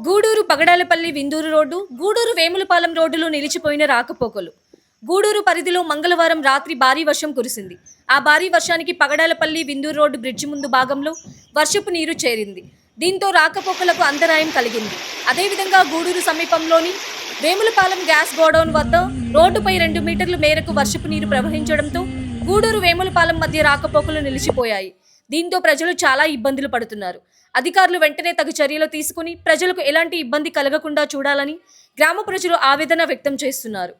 Gudur పగడాలపల్లి Vinduru road, Gudur Vemulapalem రోడ్డులో నిలిచిపోయిన రాకపోకలు. గూడూరు పరిధిలో మంగళవారం రాత్రి భారీ వర్షం కురిసింది. ఆ భారీ వర్షానికి పగడాలపల్లి విందూరు రోడ్డు బ్రిడ్జి ముందు భాగంలో వర్షపు నీరు చేరింది. దీంతో రాకపోకలకు అంతరాయం కలిగింది. అదేవిధంగా గూడూరు సమీపంలోని వేములపాలెం గ్యాస్ గోడౌన్ వద్ద రోడ్డుపై 2 మీటర్ల మేరకు వర్షపు నీరు ప్రవహించడంతో గూడూరు వేములపాలెం మధ్య రాకపోకలు నిలిచిపోయాయి. దీంతో ప్రజలు చాలా ఇబ్బందులు పడుతున్నారు. అధికారులు వెంటనే తగు చర్యలు తీసుకుని ప్రజలకు ఎలాంటి ఇబ్బంది కలగకుండా చూడాలని గ్రామ ప్రజలు ఆవేదన వ్యక్తం చేస్తున్నారు.